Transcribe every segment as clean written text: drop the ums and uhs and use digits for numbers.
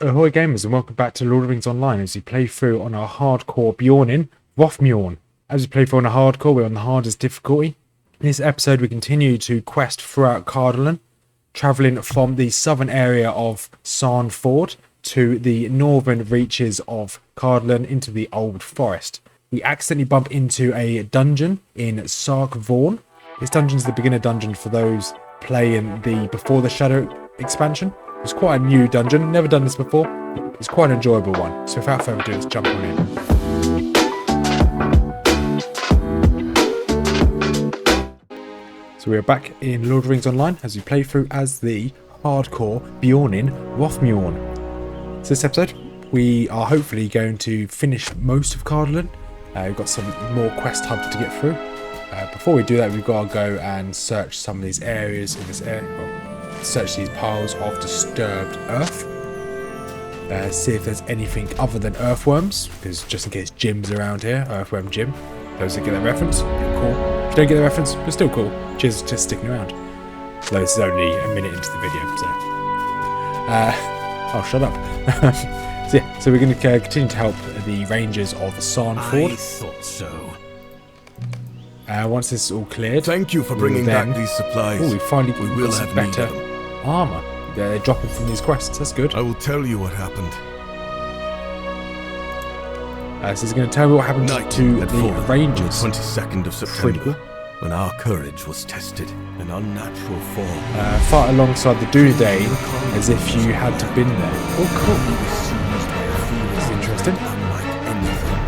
Ahoy gamers and welcome back to Lord of the Rings Online as we play through on our hardcore Beorning, Rothmjorn. As we play through on a hardcore, we're on the hardest difficulty. In this episode we continue to quest throughout Cardolan, travelling from the southern area of Sarch Vorn to the northern reaches of Cardolan into the Old Forest. We accidentally bump into a dungeon in Sarch Vorn. This dungeon is the beginner dungeon for those playing the Before the Shadow expansion. It's quite a new dungeon, never done this before. It's quite an enjoyable one. So without further ado, let's jump on in. So we are back in Lord of the Rings Online as we play through as the hardcore Beorning Rothmjorn. So this episode, we are hopefully going to finish most of Cardolan. We've got some more quest hubs to get through. Before we do that, we've got to go and search some of these areas in this area. Search these piles of disturbed earth. See if there's anything other than earthworms, because just in case Jim's around here, earthworm Jim. Those that get that reference, cool. If you don't get the reference, but still cool. Cheers to sticking around. Although this is only a minute into the video, so. Oh, shut up. So we're going to continue to help the rangers of Sarch Vorn. I thought so. Once this is all cleared, thank you for bringing back these supplies. Oh, we finally got have some better armor. They're dropping from these quests. That's good. I will tell you what happened. So he's going to tell me what happened to the Rangers. 22nd of September, when our courage was tested in unnatural form. Fight alongside the Dunedain as if you had to been there. Oh, cool. That's interesting.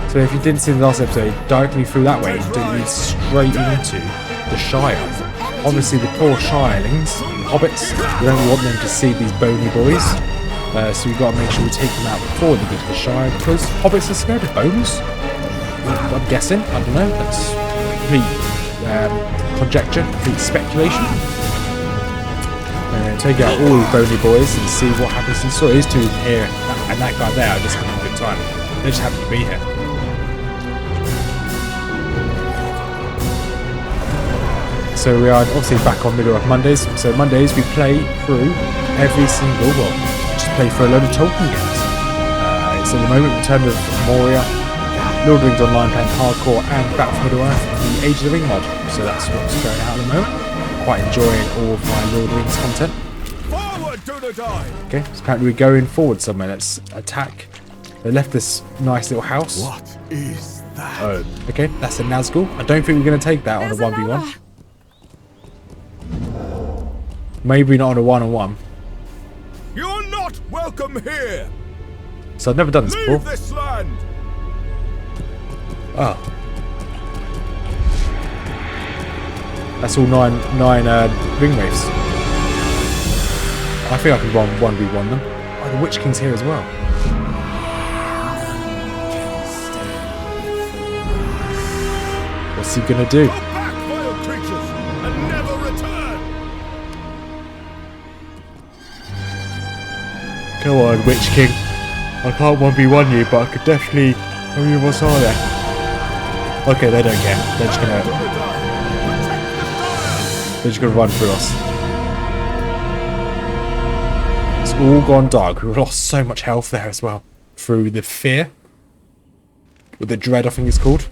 So if you didn't see the last episode, directly through that way, don't lead straight into the Shire. Obviously the poor Shirelings, the hobbits, we don't want them to see these bony boys. So we've got to make sure we take them out before they get to the Shire, because hobbits are scared of bones. I'm guessing, I don't know, that's complete conjecture, complete speculation. Take out all the bony boys and see what happens in the story. These two here and that guy there are just having a good time. They just happen to be here. So we are obviously back on middle of Mondays. So Mondays we play through every single, just play through a load of Tolkien games. So at the moment, Return of Moria, Lord of the Rings Online playing hardcore, and Battle for Middle-earth, the Age of the Ring mod. So that's what's going out at the moment. Quite enjoying all of my Lord of the Rings content. Forward to the die. Okay, so apparently we're going forward somewhere. Let's attack. They left this nice little house. What is that? Oh, okay, that's a Nazgul. I don't think we're going to take that on a 1v1. Maybe not on a one-on-one. You're not welcome here. So I've never done this before. Leave this land. Oh. That's all nine ring wraiths. I think I can 1v1 them. Oh, the Witch King's here as well. What's he gonna do? Go back, vile creatures, and never return. Go on, Witch King. I can't 1v1 you, but I could definitely... How many of us are there? Okay, they don't care. They're just gonna run through us. It's all gone dark. We've lost so much health there as well. Through the fear. Or the dread, I think it's called.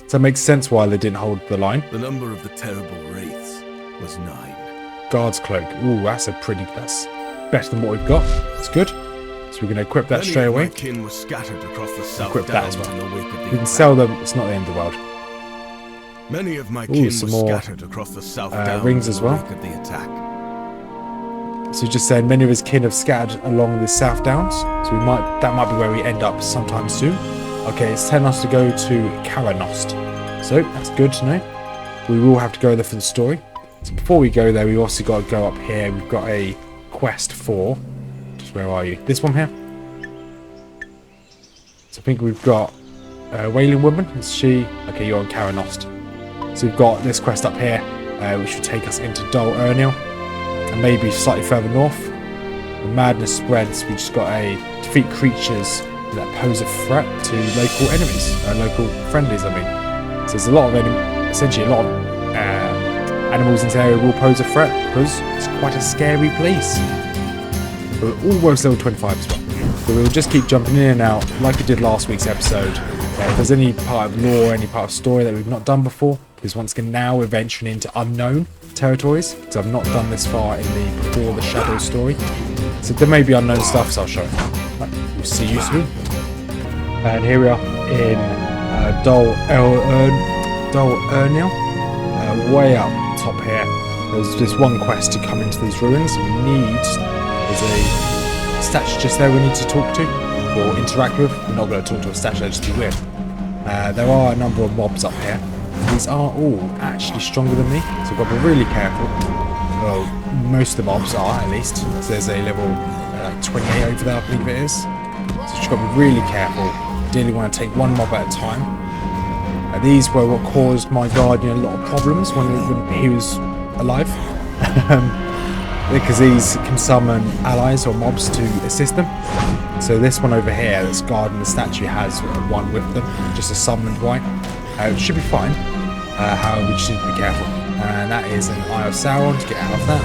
So it makes sense why they didn't hold the line. The number of the terrible wraiths was 9. Guard's cloak. Ooh, that's better than what we've got. It's good. So we're going to equip that straight away. My kin were scattered across the south Equip that as well. in the wake of the We can sell them. It's not the end of the world. Many of my kin were some more scattered across the south down rings in as the well. wake of the attack. So just saying, many of his kin have scattered along the South Downs. So that might be where we end up sometime soon. Okay, it's telling us to go to Caranost. So that's good to know. We will have to go there for the story. So before we go there, we've also got to go up here. We've got a quest for. Just where are you? This one here. So I think we've got Wailing Woman. Is she? Okay, you're on Caranost. So we've got this quest up here, which will take us into Dol Ernil. And maybe slightly further north. The madness spreads. We just got to defeat creatures that pose a threat to local enemies, local friendlies. I mean, so there's a lot of essentially a lot of animals in this area will pose a threat because it's quite a scary place. We're almost level 25 as well. So we'll just keep jumping in and out like we did last week's episode. If there's any part of lore, any part of story that we've not done before, because once again now we're venturing into unknown territories, because I've not done this far in the Before the Shadows story. So there may be unknown stuff, so I'll show you. Right, we'll see you soon. And here we are in Dol Ernil, way up top here. There's just one quest to come into these ruins. There's a statue just there we need to talk to or interact with. We're not going to talk to a statue, that'd just be weird. There are a number of mobs up here. These are all actually stronger than me, so I've got to be really careful. Well, most of the mobs are, at least. So there's a level like 28 over there, I believe it is. So you've got to be really careful. Ideally want to take one mob at a time. These were what caused my guardian a lot of problems when he was alive. Because these can summon allies or mobs to assist them. So this one over here that's guarding the statue has one with them, just a summoned white. It should be fine. However, we just need to be careful. And that is an Eye of Sauron to get out of that.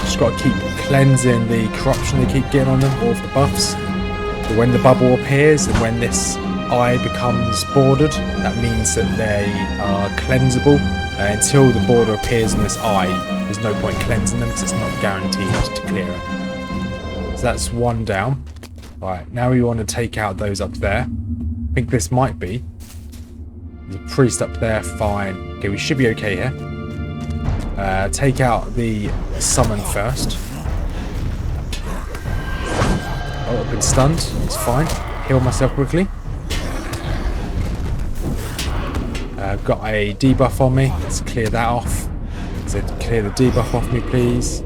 Just got to keep cleansing the corruption they keep getting on them, all of the buffs. But when the bubble appears and when this eye becomes bordered, that means that they are cleansable. Until the border appears in this eye, there's no point cleansing them because it's not guaranteed to clear it. So that's one down. Right, now we want to take out those up there. I think this might be. There's a priest up there, fine. Okay, we should be okay here. Take out the summon first. Oh, I've been stunned. It's fine. Heal myself quickly. I've got a debuff on me. Let's clear that off. So clear the debuff off me, please.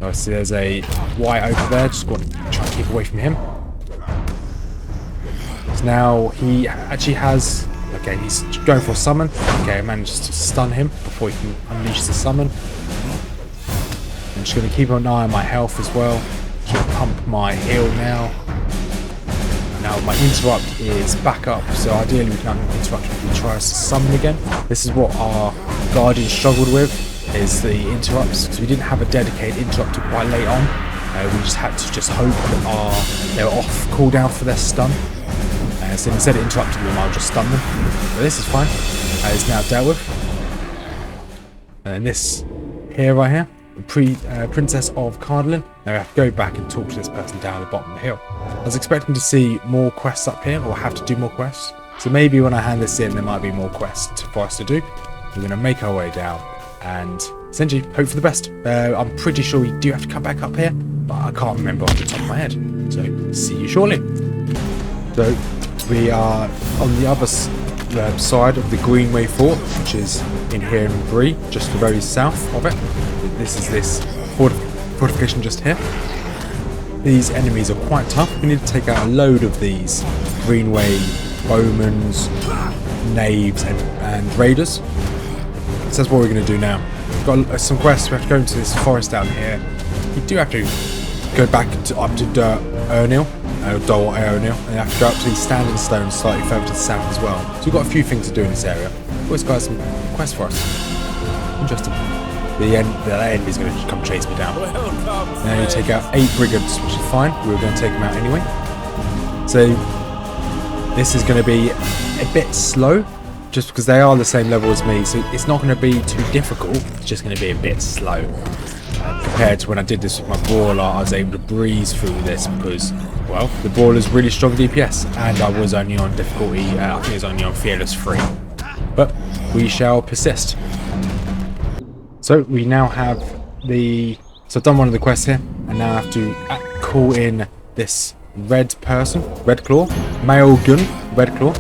I see there's a white over there. Just got to try and keep away from him. So now he actually has... Okay, he's going for a summon. Okay, I managed to stun him before he can unleash the summon. I'm just going to keep an eye on my health as well. Just going to pump my heal now. Now my interrupt is back up, so ideally we can interrupt if he tries to summon again. This is what our guardian struggled with, is the interrupts, because we didn't have a dedicated interrupt till quite late on. We just had to hope that they were off cooldown for their stun. So instead of interrupting them, I'll just stun them. But this is fine. It's now dealt with. And then this here, right here, the Princess of Cardlin. Now we have to go back and talk to this person down at the bottom of the hill. I was expecting to see more quests up here, or have to do more quests. So maybe when I hand this in, there might be more quests for us to do. We're going to make our way down and essentially hope for the best. I'm pretty sure we do have to come back up here, but I can't remember off the top of my head. So see you shortly. So we are on the other side of the Greenway Fort, which is in here in Bree, just the very south of it. This is this fortification just here. These enemies are quite tough. We need to take out a load of these Greenway bowmans, knaves, and raiders. So that's what we're going to do now. We've got some quests. We have to go into this forest down here. We do have to go back up to Ernil, Dol Ernil, and have to go up to these standing stones slightly further to the south as well. So we've got a few things to do in this area. Always got some quests for us. Interesting. The end is going to come chase me down. Now you take out 8 brigands, which is fine. We were going to take them out anyway. So this is going to be a bit slow, just because they are the same level as me. So it's not going to be too difficult. It's just going to be a bit slow. Compared to when I did this with my brawler, I was able to breeze through this because, well, the brawler's really strong DPS, and I was only on difficulty, I think it was only on Fearless 3. But we shall persist. So we now have so I've done one of the quests here, and now I have to call in this red person, Red Claw, male gun, Red Claw.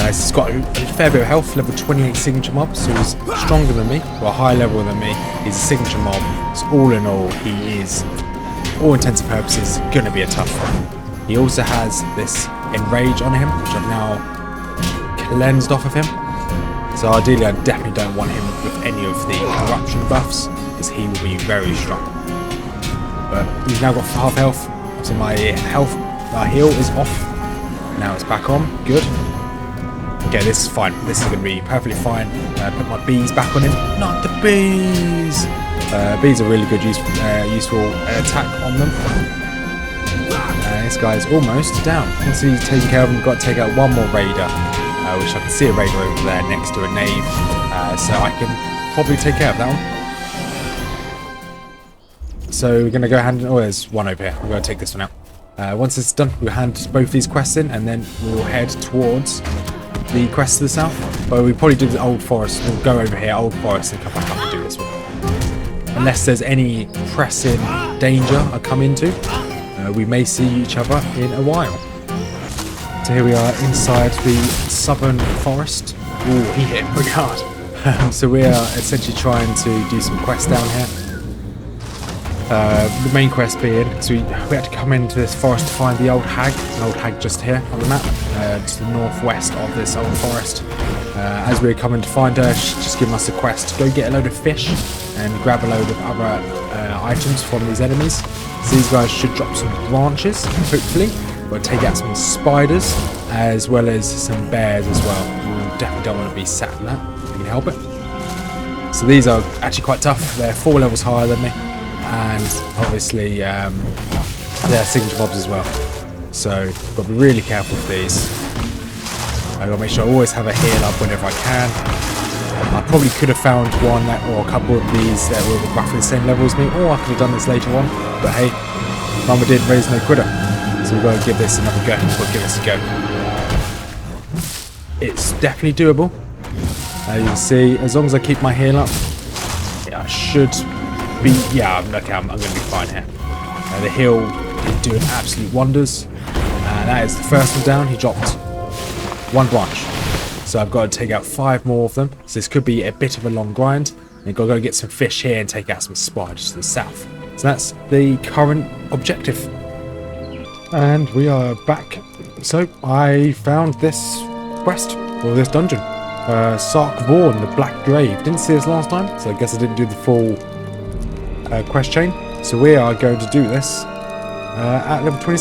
He's got a fair bit of health, level 28 signature mob, so he's stronger than me, or a higher level than me. He's a signature mob, so all in all, he is, all intents and purposes, going to be a tough one. He also has this Enrage on him, which I've now cleansed off of him. So ideally, I definitely don't want him with any of the corruption buffs, because he will be very strong. But he's now got half health, so my heal is off. Now it's back on, good. Okay, this is fine. This is going to be perfectly fine. Put my bees back on him. Not the bees! Bees are really good, useful attack on them. This guy's almost down. Once he's taken care of him, we've got to take out one more raider, which I can see a raider over there next to a knave, so I can probably take care of that one. So we're going to go hand in... Oh, there's one over here. We're going to take this one out. Once it's done, we'll hand both these quests in, and then we'll head towards the quest to the south. But we probably do the Old Forest. We'll go over here, Old Forest, and come back up and do this one. Unless there's any pressing danger I come into, we may see each other in a while. So here we are inside the southern forest. Ooh, he hit pretty hard. So we are essentially trying to do some quests down here. The main quest being, so we had to come into this forest to find the old hag. An old hag just here on the map, to the northwest of this old forest. As we were coming to find her, she's just given us a quest to go get a load of fish and grab a load of other items from these enemies. So these guys should drop some branches, hopefully. We'll take out some spiders, as well as some bears as well. We definitely don't want to be sat in that, if we can help it. So these are actually quite tough. They're 4 levels higher than me. And obviously they're signature mobs as well, so got to be really careful with these. I got to make sure I always have a heal up whenever I can. I probably could have found one or a couple of these that were roughly the same level as me, or I could have done this later on, but hey, Mama did raise no quitter, so we've got to give this another go. We'll give this a go. It's definitely doable. As you can see, as long as I keep my heal up, yeah, I should be, yeah, okay, I'm going to be fine here. The heal is doing absolute wonders. And that is the first one down. He dropped 1 branch. So I've got to take out 5 more of them. So this could be a bit of a long grind. And I've got to go get some fish here and take out some spiders to the south. So that's the current objective. And we are back. So I found this quest, or this dungeon. Sarch Vorn, the Black Grave. Didn't see this last time, so I guess I didn't do the full quest chain. So we are going to do this at level 20.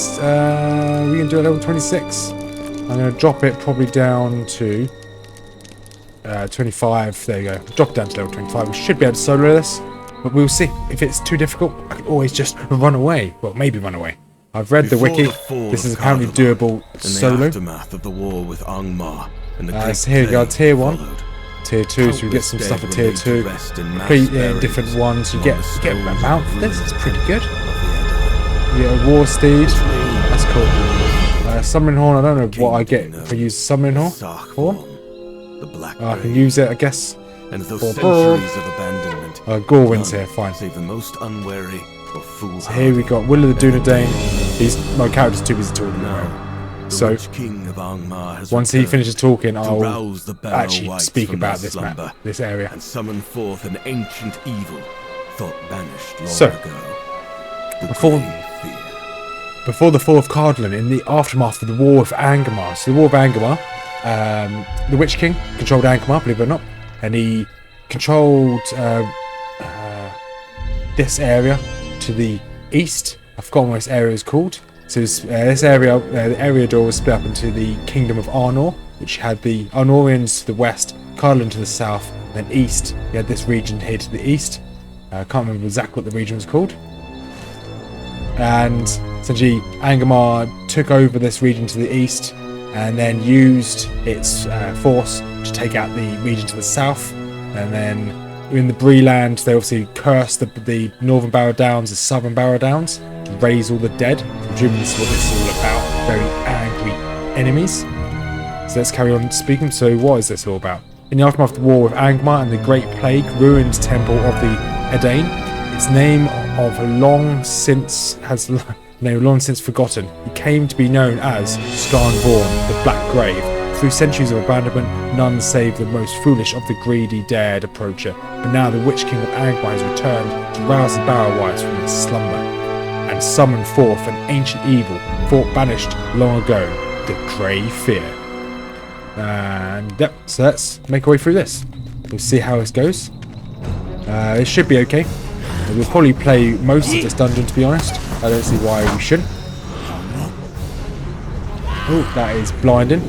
We can do it at level 26. I'm going to drop it probably down to 25. There you go. Drop it down to level 25. We should be able to solo this, but we'll see. If it's too difficult, I can always just run away. Well, maybe run away. I've read the wiki. This is apparently doable solo. The aftermath of the war with Angmar and the so here we go. Tier 1. Tier 2, so we get some stuff at Tier 2. Complete different ones. You get a mount for this. It's pretty good. You get a War Steed. That's cool. Summoning Horn. I don't know what I get if I use Summoning Horn. I can use it, I guess. And those centuries of abandonment. Gorwin's here. Fine. Save the most unwary or fools. So here we got Will of the Dunedain. My character's too busy talking now. So, Witch King of Angmar has once he finishes talking, I'll rouse the actually speak about this map, this area. And summon forth an ancient evil thought banished long So, ago. Before the fall of Cardlin, in the aftermath of the War of Angmar. So the War of Angmar, the Witch King controlled Angmar, believe it or not. And he controlled this area to the east. I've forgotten what this area is called. So this area, the area door was split up into the Kingdom of Arnor, which had the Arnorians to the west, Cardlin to the south, and then east. You had this region here to the east. I can't remember exactly what the region was called. And essentially, Angmar took over this region to the east, and then used its force to take out the region to the south. And then in the Bree land, they obviously cursed the northern Barrow Downs, the southern Barrow Downs, to raise all the dead. Presumably this is what this is all about. Very angry enemies. So let's carry on speaking. So what is this all about? In the aftermath of the war with Angmar and the Great Plague ruined temple of the Edain, its name long since forgotten. It came to be known as Sarch Vorn, the Black Grave. Through centuries of abandonment, none save the most foolish of the greedy dared approach her. But now the Witch King of Angmar has returned to rouse the Barrow-wights from their slumber and summon forth an ancient evil, thought banished long ago, the Grey Fear. And yep, so let's make our way through this. We'll see how this goes. It should be okay. We'll probably play most of this dungeon, to be honest. I don't see why we shouldn't. Oh, that is blinding.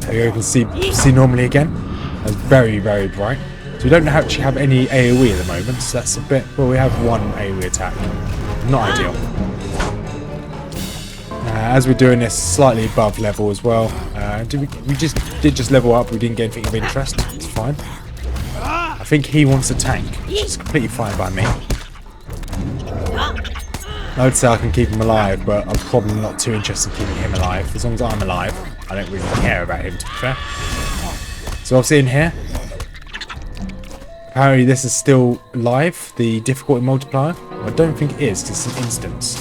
There you go, you can see normally again. That's very, very bright. So we don't actually have any AoE at the moment, so that's a bit... Well, we have one AoE attack. Not ideal. As we're doing this slightly above level as well, we just level up, we didn't get anything of interest. It's fine. I think he wants a tank, which is completely fine by me. I would say I can keep him alive, but I'm probably not too interested in keeping him alive. As long as I'm alive, I don't really care about him, to be fair. So obviously in here, apparently this is still live, the difficulty multiplier. I don't think it is, because it's an instance.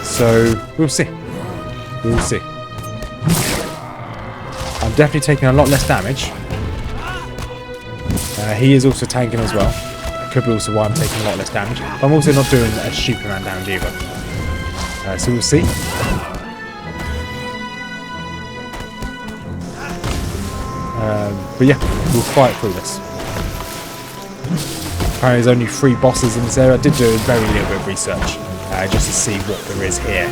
So we'll see. We'll see. I'm definitely taking a lot less damage. He is also tanking as well. That could be also why I'm taking a lot less damage. But I'm also not doing a stupid amount of damage either. So we'll see. But yeah, we'll fight through this. Apparently there's only 3 bosses in this area. I did do a very little bit of research just to see what there is here.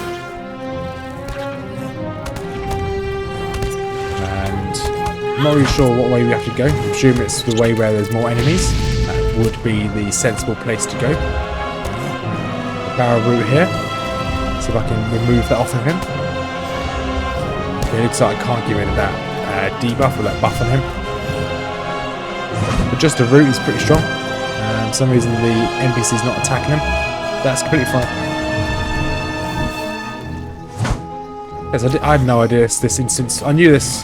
And I'm not really sure what way we have to go. I presume it's the way where there's more enemies. That would be the sensible place to go. The barrel route here. See if I can remove that off of him. Okay, it looks like I can't get rid of that debuff or that buff on him. But just the route is pretty strong. For some reason the NPC's not attacking him. That's completely fine. Yes, I had no idea this instance. I knew this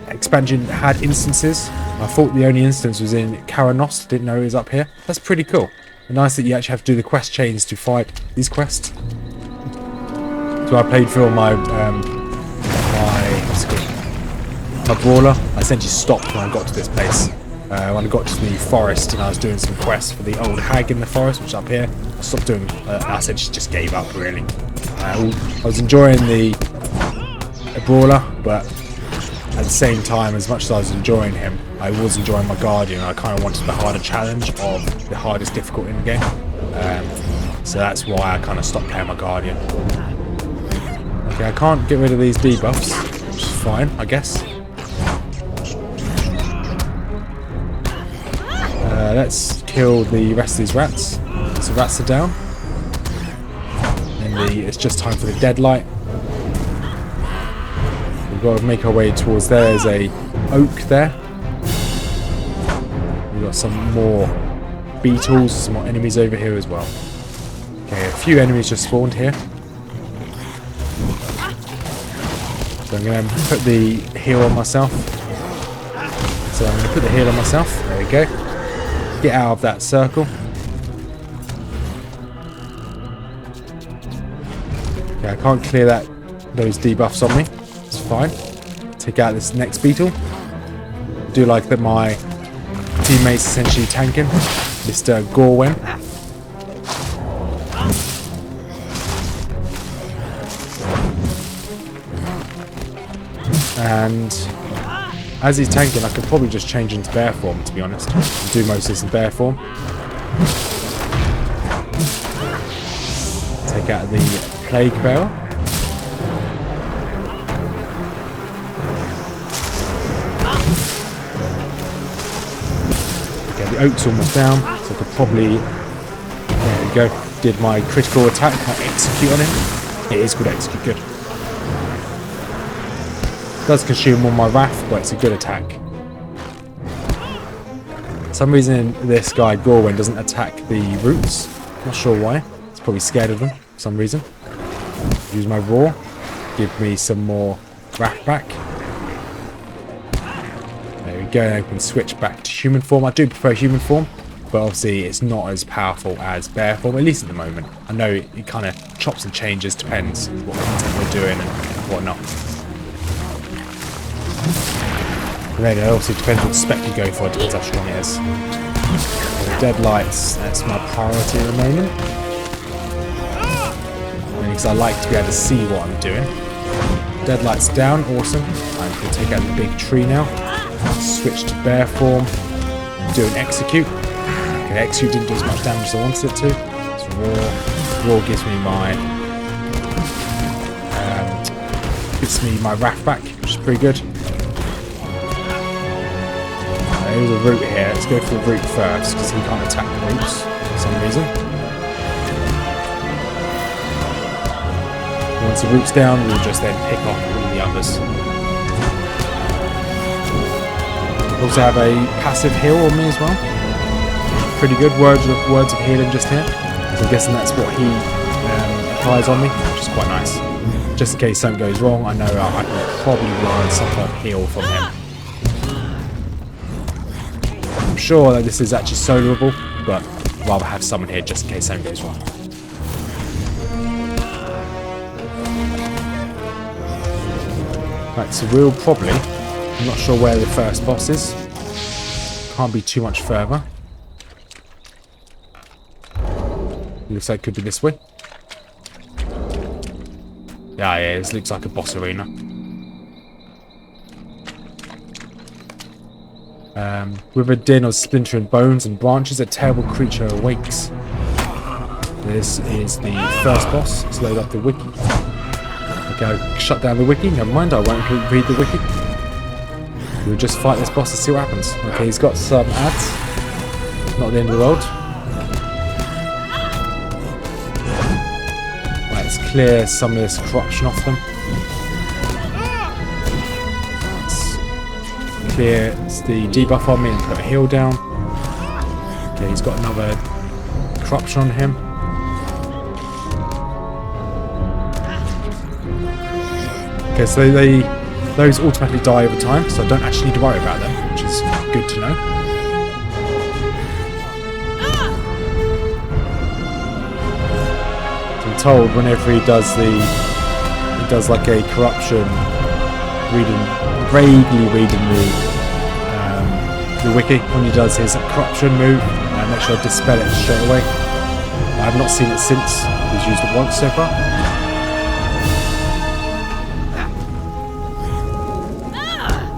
expansion had instances. I thought the only instance was in Karanos. Didn't know it was up here. That's pretty cool. And nice that you actually have to do the quest chains to fight these quests. So I played through all my my brawler. I essentially stopped when I got to this place. When I got to the forest and I was doing some quests for the old hag in the forest, which is up here, I stopped doing. I essentially just gave up, really. I was enjoying the brawler, but at the same time, as much as I was enjoying him, I was enjoying my guardian. I kind of wanted the harder challenge of the hardest difficult in the game, so that's why I kind of stopped playing my guardian. Okay, I can't get rid of these debuffs, which is fine, I guess. Let's kill the rest of these rats. So rats are down. And it's just time for the deadlight. We've got to make our way towards there. There's a oak there. We've got some more beetles, some more enemies over here as well. Okay, a few enemies just spawned here. So I'm going to put the heal on myself. So I'm going to put the heal on myself. There we go. Get out of that circle. Okay, I can't clear those debuffs on me. It's fine. Take out this next beetle. Do like that my teammates essentially tanking. Mr. Gorwen. And as he's tanking, I could probably just change into bear form, to be honest. And do most of this in bear form. Take out the plague barrel. Okay, the oak's almost down, so I could probably... There we go. Did my critical attack, my execute on him. It is good execute, good. Does consume all my wrath, but it's a good attack. For some reason this guy Gorwen doesn't attack the roots. Not sure why. He's probably scared of them for some reason. Use my raw. Give me some more wrath back. There we go, and I can switch back to human form. I do prefer human form, but obviously it's not as powerful as bear form, at least at the moment. I know it kind of chops and changes, depends what content we're doing and whatnot. And then it also depends what spec you go for, it depends how strong it is. The deadlights, that's my priority at the moment. Because I like to be able to see what I'm doing. Deadlights down, awesome. I'm going to take out the big tree now. Switch to bear form. Do an execute. Okay, execute didn't do as much damage as I wanted it to. It's raw. Raw gives me my gets me my wrath back, which is pretty good. There's a root here. Let's go for the root first, because he can't attack the roots for some reason. Once the root's down, we'll just then pick off all the others. Also have a passive heal on me as well. Pretty good. Words of healing just here. So I'm guessing that's what he applies on me, which is quite nice. Just in case something goes wrong, I know I can probably learn some kind of heal from him. I'm sure that this is actually soloable, but I'd rather have someone here just in case something goes wrong. Right, so we'll probably... I'm not sure where the first boss is. Can't be too much further. Looks like it could be this way. Yeah, this looks like a boss arena. With a din of splintering bones and branches, a terrible creature awakes. This is the first boss. Let's load up the wiki. Okay, I'll shut down the wiki. Never mind, I won't read the wiki. We'll just fight this boss and see what happens. Okay, he's got some ads. Not the end of the world. Right, let's clear some of this corruption off them. Let's clear the debuff on me and put a heal down. Okay, he's got another corruption on him. Okay, so those automatically die over time, so I don't actually need to worry about them, which is good to know. So I'm told whenever he does like a corruption, vaguely reading the wiki when he does his corruption move, and make sure I dispel it straight away. I have not seen it since. He's used it once so far.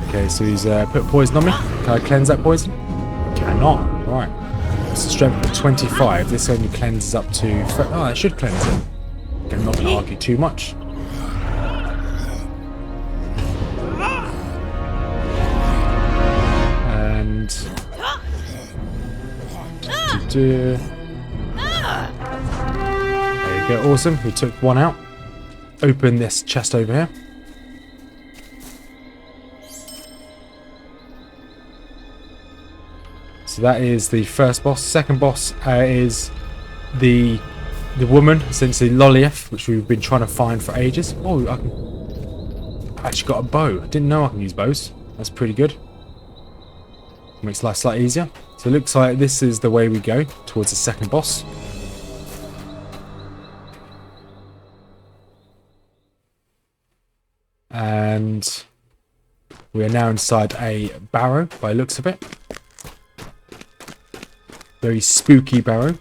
Okay, so he's put poison on me. Can I cleanse that poison? Cannot. Right. It's a strength of 25. This only cleanses up to... Oh, I should cleanse it. Okay, I'm not going to argue too much. And... There you go. Awesome. We took one out. Open this chest over here. So that is the first boss. Second boss is the woman, essentially Lollieth, which we've been trying to find for ages. Oh, I actually got a bow. I didn't know I can use bows. That's pretty good. Makes life slightly easier. So it looks like this is the way we go towards the second boss. And we are now inside a barrow by the looks of it. Very spooky barrow.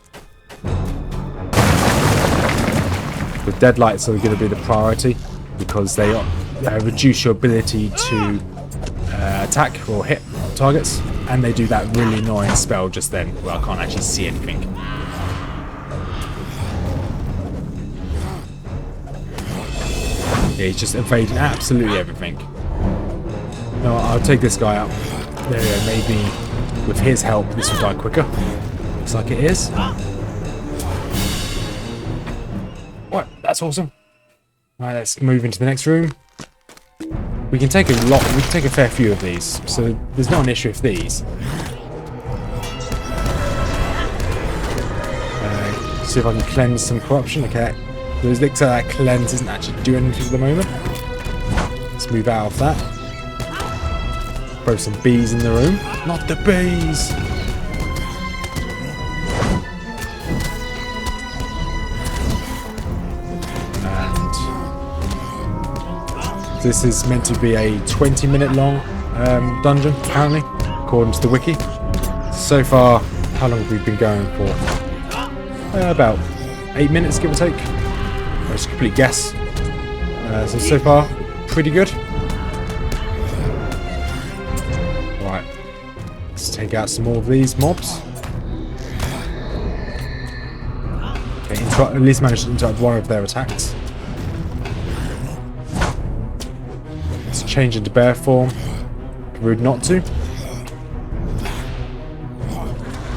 The deadlights are going to be the priority because they reduce your ability to attack or hit targets, and they do that really annoying spell just then where I can't actually see anything. Yeah, he's just evading absolutely everything. No, I'll take this guy out. There we go. Maybe with his help this will die quicker. Looks like it is. What? That's awesome. Alright, let's move into the next room. We can take a fair few of these, so there's not an issue with these. See if I can cleanse some corruption. Okay, it looks like that cleanse isn't actually doing anything at the moment. Let's move out of that. Throw some bees in the room. Not the bees! This is meant to be a 20-minute long dungeon, apparently, according to the wiki. So far, how long have we been going for? About 8 minutes, give or take. It's a complete guess. So far, pretty good. Right, let's take out some more of these mobs. Okay, at least managed to interrupt one of their attacks. change into bear form. Rude not to.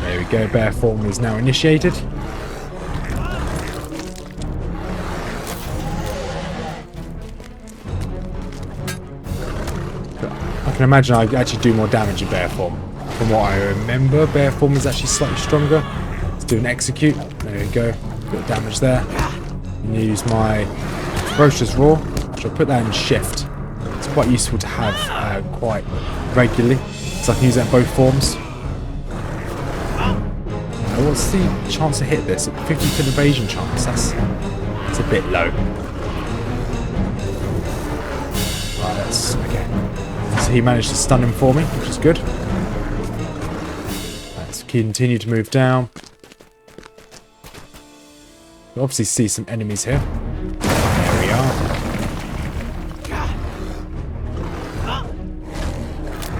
There we go, bear form is now initiated. I can imagine I actually do more damage in bear form. From what I remember, bear form is actually slightly stronger. Let's do an execute. There we go. Bit of damage there. And use my ferocious roar. I'll put that in shift. It's quite useful to have quite regularly, so I can use that in both forms. What's the chance to hit this? 50% evasion chance. That's a bit low. Right, that's okay. So he managed to stun him for me, which is good. Let's continue to move down. You obviously see some enemies here. There we are.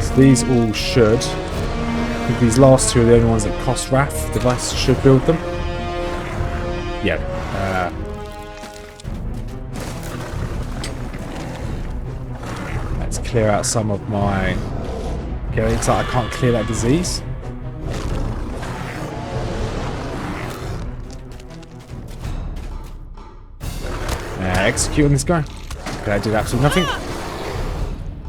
So these all should. I think these last two are the only ones that cost Wrath. Device should build them. Yeah. Let's clear out some of my. Okay, it looks like I can't clear that disease. Execute on this guy. Okay, I did absolutely nothing.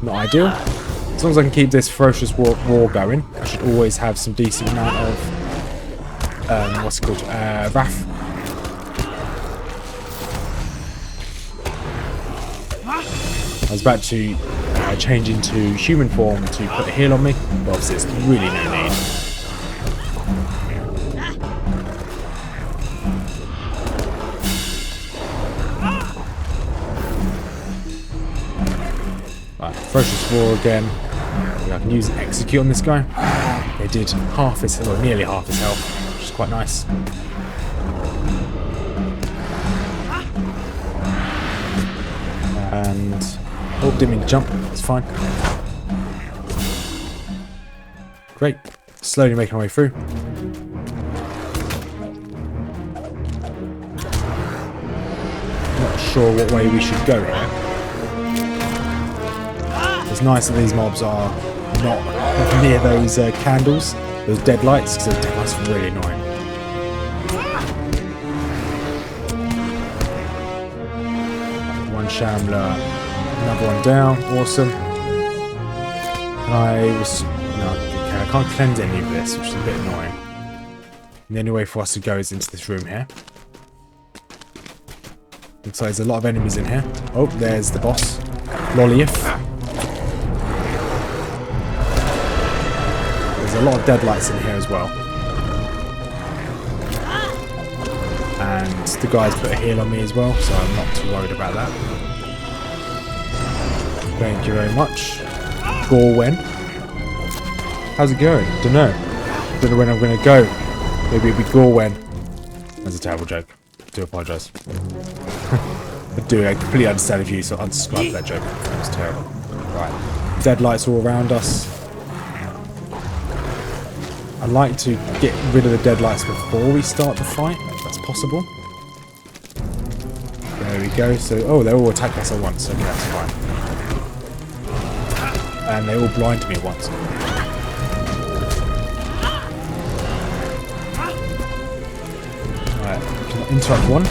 Not ideal. As long as I can keep this ferocious war going, I should always have some decent amount of what's it called? Wrath. I was about to change into human form to put a heal on me, but obviously it's really no need. Right, ferocious war again. I can use an execute on this guy. They did half his, or nearly half his health, which is quite nice. And didn't mean to jump. It's fine. Great. Slowly making our way through. Not sure what way we should go here. It's nice that these mobs are not near those candles, those dead lights, because those dead lights are really annoying. One Shambler, another one down, awesome. I can't cleanse any of this, which is a bit annoying. And the only way for us to go is into this room here. Looks like there's a lot of enemies in here. Oh, there's the boss, Lolief. There's a lot of deadlights in here as well. And the guys put a heal on me as well, so I'm not too worried about that. Thank you very much. Gorwen. How's it going? Don't know when I'm going to go. Maybe it'll be Gorwen. That's a terrible joke. I do apologise. I completely understand if you sort of unsubscribe that joke. That was terrible. Right. Deadlights all around us. I'd like to get rid of the deadlights before we start the fight, if that's possible. There we go. So, oh, they all attack us at once. Okay, that's fine. And they all blind me at once. Alright, can I interrupt one?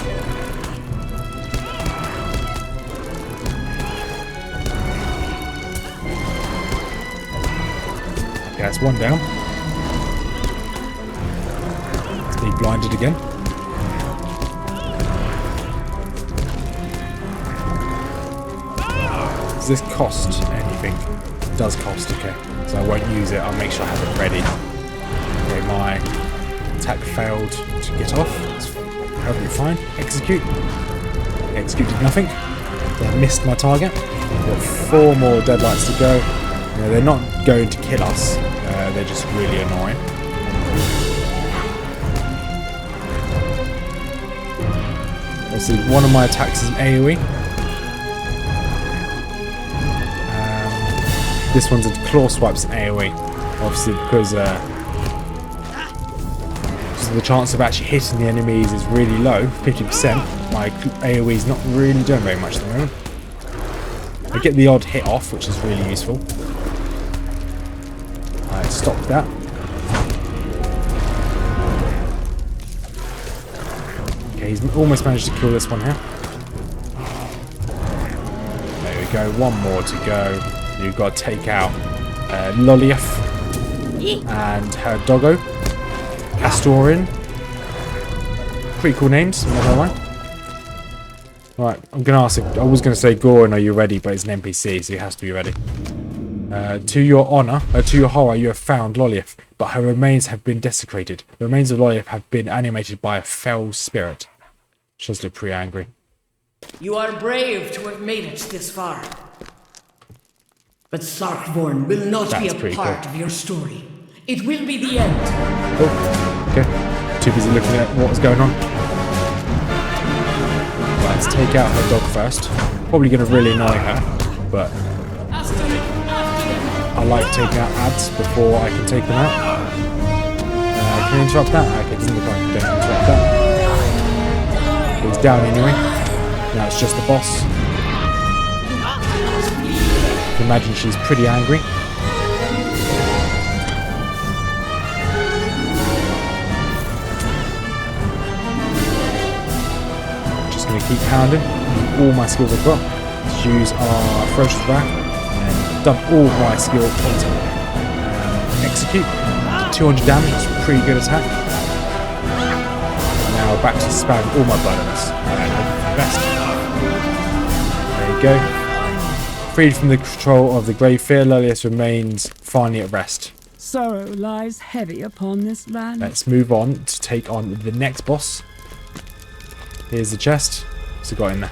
Okay, that's one down. Be blinded again. Does this cost anything? It does cost, okay. So I won't use it, I'll make sure I have it ready. Okay, my attack failed to get off. It's perfectly fine. Execute. Executed nothing. I missed my target. I've got 4 more deadlights to go. You know, they're not going to kill us. They're just really annoying. Obviously, one of my attacks is an AoE. This one's a claw swipes an AoE. Obviously, because the chance of actually hitting the enemies is really low, 50%. My AoE is not really doing very much at the moment. I get the odd hit off, which is really useful. Alright, stop that. Okay, he's almost managed to kill this one here. There we go, one more to go. You've got to take out Lolief and her doggo. Astorin. Pretty cool names, I'm not gonna lie. Right, I'm gonna ask. I was gonna say Goran, are you ready? But it's an NPC, so he has to be ready. To your honor, to your horror, you have found Lolief, but her remains have been desecrated. The remains of Lolief have been animated by a foul spirit. She does look pretty angry. You are brave to have made it this far. But Sarch Vorn will not be a part of your story. It will be the end. Oh, okay. Too busy looking at what was going on. Right, let's take out her dog first. Probably going to really annoy her, but I like taking out ads before I can take them out. Can you interrupt that? Okay, doesn't look like I can interrupt that. He's down anyway. Now it's just the boss. You can imagine she's pretty angry. Just going to keep pounding. All my skills I've got. Let's use our Ferocious Wrath and dump all my skill onto execute. 200 damage, that's a pretty good attack. Now back to spam all my buttons. Best. There you go. Freed from the control of the Grave Fear, Lolius remains finally at rest. Sorrow lies heavy upon this land. Let's move on to take on the next boss. Here's the chest. What's it got in there?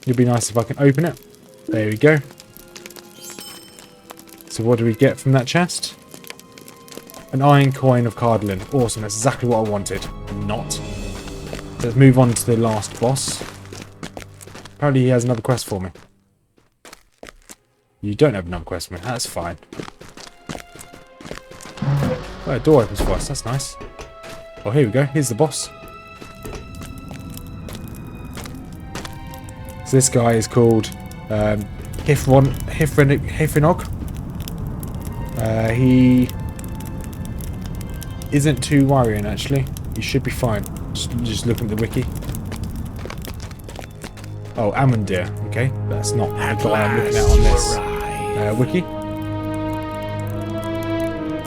It'd be nice if I can open it. There we go. So what do we get from that chest? An iron coin of Cardlin. Awesome, that's exactly what I wanted. Not. Let's move on to the last boss. Apparently he has another quest for me. You don't have another quest for me. That's fine. Oh, a door opens for us. That's nice. Oh, here we go. Here's the boss. So this guy is called Hifrinog. He isn't too worrying, actually. He should be fine. Just looking at the wiki. Oh, Amundir. Okay, that's not the guy I'm looking at on this wiki.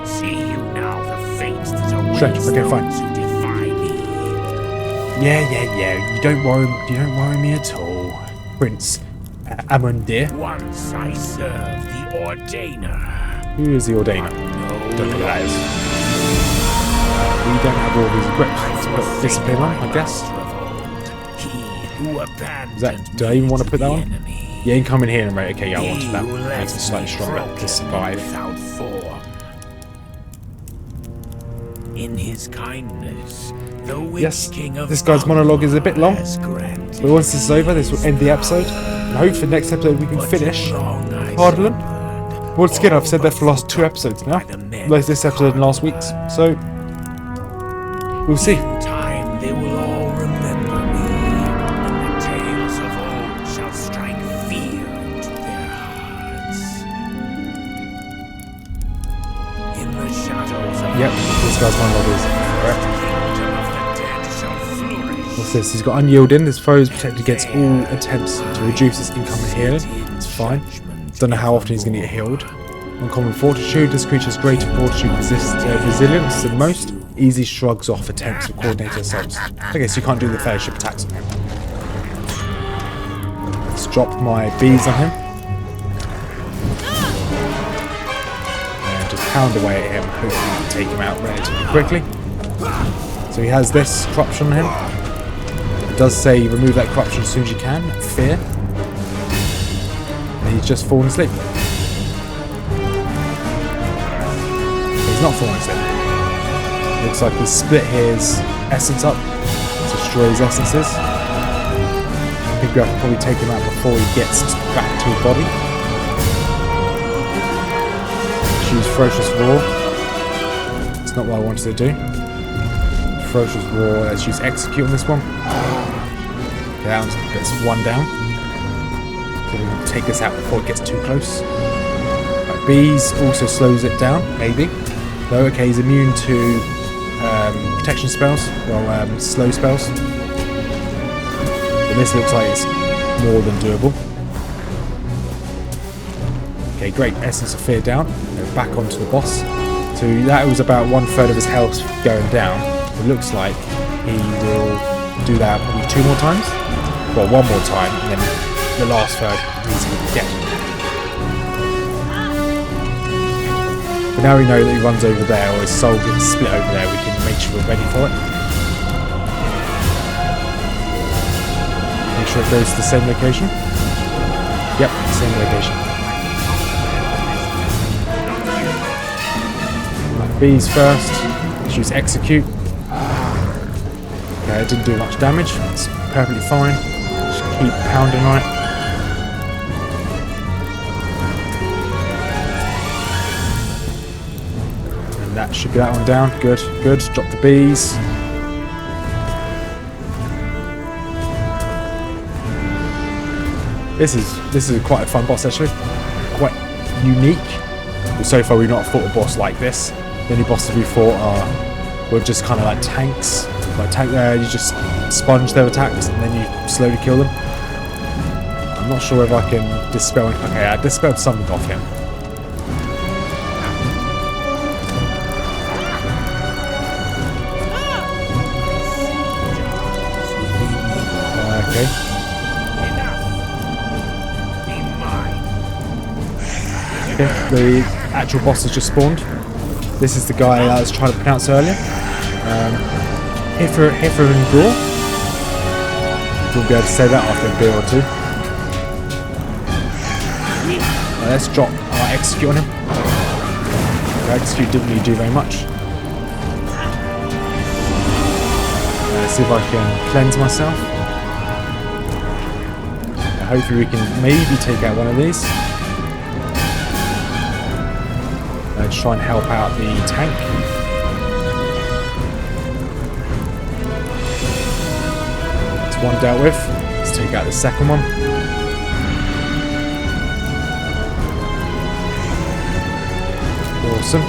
See you now, the fates that await. Strange. Okay, fine. To defy me. Yeah. You don't worry me at all, Prince Amundir. Once I served the Ordainer. Who is the Ordainer? Don't know who that is. We don't have all these equips to put discipline on, I guess. Is that, do I even want to put that on? Yeah, you can come in here and right. Okay, yeah, I wanted that. Makes it slightly stronger to survive. In his kindness, the Witch Yes, King of this guy's monologue is a bit long, Angmar but once this is over, this will end the episode. And hopefully next episode we can finish Hardland. Once again, I've said that for the last 2 episodes now. Like this episode and last week's. So, we'll see. In time they will all remember me, and the tales of old shall strike fear into their hearts. In the shadows of Yep, this guy's monologue is correct. the kingdom of the dead shall flourish. What's this? He's got unyielding. This foe is protected against all attempts to reduce his income and healing. It's fine. Don't know how often he's going to get healed. Uncommon fortitude. This creature's greater fortitude resilience than most. Easy shrugs off attempts to coordinate assaults. I guess you can't do the fellowship attacks on him. Let's drop my bees on him. And just pound away at him. Hopefully we can take him out relatively quickly. So he has this corruption on him. It does say remove that corruption as soon as you can. Fear. And he's just fallen asleep. He's not fallen asleep. Looks like he split his essence up to destroy his essences. I think we have to probably take him out before he gets back to his body. Choose Ferocious Roar. It's not what I wanted to do. Ferocious Roar, let's use Execute on this one. Okay, down. Gets one down. So we can take this out before it gets too close. Right, bees also slows it down, maybe. No, okay, he's immune to protection spells, well, slow spells. But this looks like it's more than doable. Okay, great. Essence of Fear down. Back onto the boss. So that was about 1/3 of his health going down. It looks like he will do that probably 2 more times. Well, 1 more time, and then the last third he's going to get. But now we know that he runs over there, or his soul gets split over there, we can make sure we're ready for it. Make sure it goes to the same location. Yep, same location. Bees first. Choose execute. Okay, it didn't do much damage. It's perfectly fine. Just keep pounding on it. And that should be that one down. Good, good. Drop the bees. This is quite a fun boss actually. Quite unique. So far we've not fought a boss like this. The only bosses we fought were just kind of like tanks. Like you just sponge their attacks and then you slowly kill them. I'm not sure if I can dispel. Okay, I dispelled something off him. Okay. Okay, the actual boss has just spawned. This is the guy I was trying to pronounce earlier. Heifer and Gore. We'll be able to say that after a beer or two. Let's drop our execute on him. The execute didn't really do very much. Let's see if I can cleanse myself. Hopefully we can maybe take out one of these. Let's try and help out the tank. That's one dealt with. Let's take out the second one. Awesome.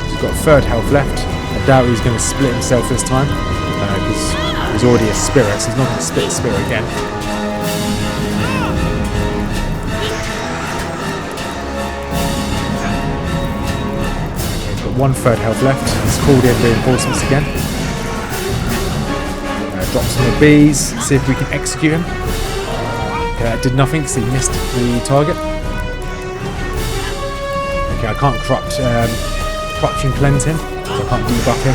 He's got 1/3 health left. I doubt he's going to split himself this time. Because he's already a spirit, so he's not going to split his spirit again. Okay, got 1/3 health left. He's called in reinforcements again. Drop some of the bees. See if we can execute him. Okay, that did nothing because he missed the target. Okay, I can't corruption cleanse him, so I can't debuff him.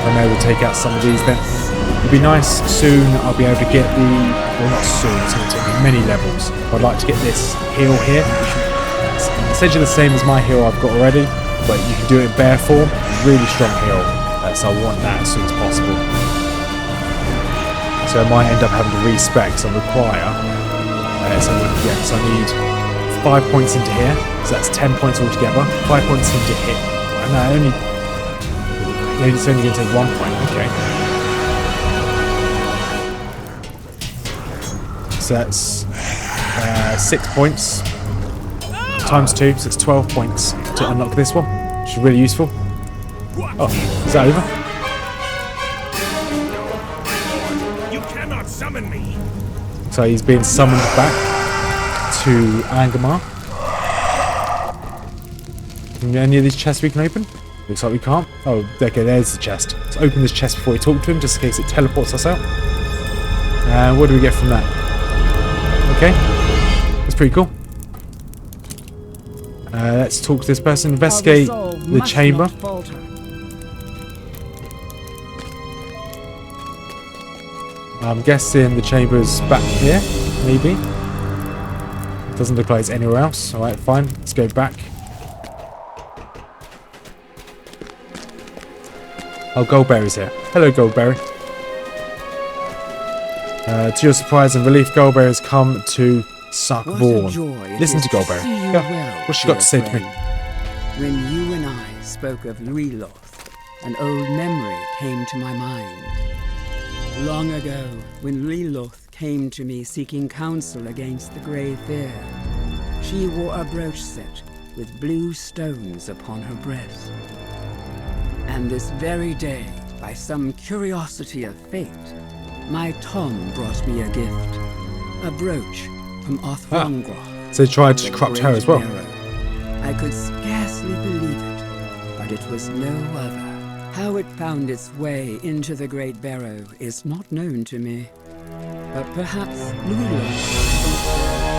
I know we'll take out some of these then. It'll be nice soon. I'll be able to get the, well, not soon, it's going to take me many levels. I'd like to get this heal here, which is essentially the same as my heal I've got already, but you can do it in bear form. Really strong heal, so I want that as soon as possible. So I might end up having to respec, so I require. So I need 5 points into here, so that's 10 points altogether. 5 points into hit. No, it's only going to take 1 point, okay. So that's 6 points times 2, so it's 12 points to unlock this one, which is really useful. Oh, is that over? You cannot summon me. So he's being summoned back to Angmar. Any of these chests we can open? Looks like we can't. Oh, okay, there's the chest. Let's open this chest before we talk to him, just in case it teleports us out. And what do we get from that? Okay, that's pretty cool. Let's talk to this person. Investigate the chamber. I'm guessing the chamber's back here, maybe. Doesn't look like it's anywhere else. Alright, fine. Let's go back. Oh, Goldberry's here. Hello, Goldberry. To your surprise and relief, Goldberry has come to Sarch Vorn. Listen to Goldberry. Go. What's she got to say to me? When you and I spoke of Luiloth, an old memory came to my mind. Long ago, when Liloth came to me seeking counsel against the Grey Fear, she wore a brooch set with blue stones upon her breast. And this very day, by some curiosity of fate, my Tom brought me a gift. A brooch from Othrongroth. So they tried to corrupt her as well. I could scarcely believe it, but it was no other. How it found its way into the Great Barrow is not known to me. But perhaps Louis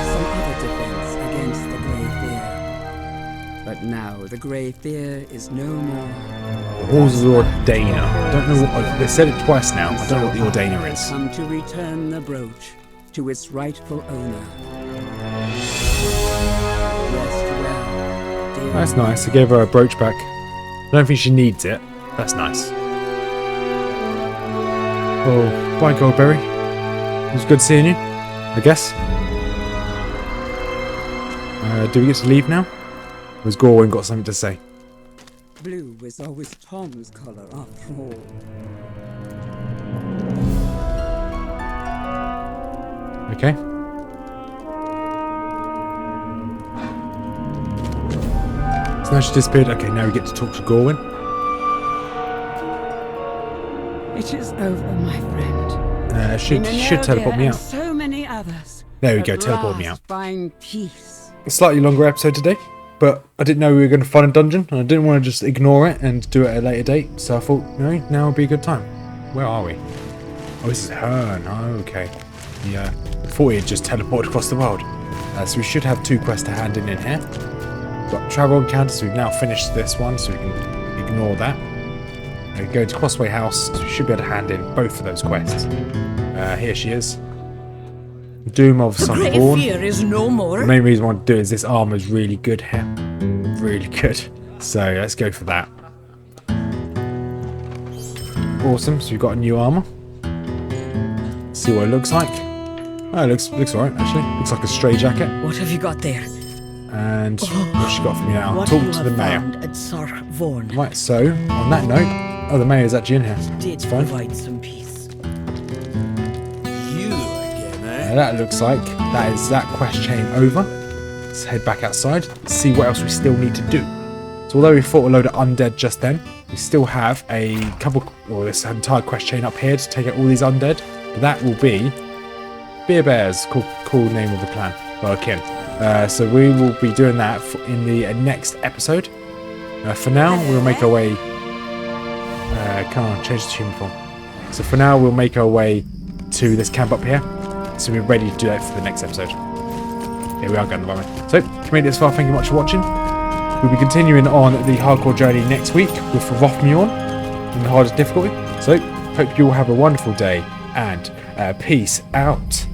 some other defense against the Grey Fear. But now the Grey Fear is no more. The Halls of the Ordainer. I don't know what... They said it twice now. I don't know what the Ordainer is. Come to return the brooch to its rightful owner. Rest well, dear. That's nice. I gave her a brooch back. I don't think she needs it. That's nice. Oh, bye Goldberry. It was good seeing you, I guess. Do we get to leave now? Or has Gorwyn got something to say? Blue was always Tom's color after all. Okay. So now she disappeared. Okay, now we get to talk to Gorwyn. It is over, my friend. Should teleport me out. So many others. There we go, teleport me out. Find peace. A slightly longer episode today, but I didn't know we were going to find a dungeon, and I didn't want to just ignore it and do it at a later date, so I thought, no, now would be a good time. Where are we? Oh, this is Herne. Oh, okay. Yeah, I thought he had just teleported across the world. So we should have 2 quests to hand in here. We've got travel encounters, so we've now finished this one, so we can ignore that. We go to Crossway House, so we should be able to hand in both of those quests. Here she is. Doom of The Sarch Grey Vorn. Fear is no more. The main reason I want to do is this armor is really good here. Really good. So let's go for that. Awesome. So we've got a new armor. See what it looks like. Oh, it looks alright actually. Looks like a stray jacket. What have you got there? And what's she got for me now? What Talk you to the have mayor. found at Sarch Vorn Right, so on that note, oh, the mayor's actually in here. did It's fine. provide some peace. You again, eh? That looks like that is that quest chain over. Let's head back outside, see what else we still need to do. So although we fought a load of undead just then, we still have a couple, or this entire quest chain up here to take out all these undead. But that will be Beer Bears, cool name of the clan, well, kin. So we will be doing that in the next episode. For now, we'll make our way. Come on, change the human form. So for now, we'll make our way to this camp up here. So we're ready to do that for the next episode. Here we are going the moment. So, if you made it this far, thank you much for watching. We'll be continuing on the hardcore journey next week with Rothmjorn in the hardest difficulty. So, hope you all have a wonderful day and peace out.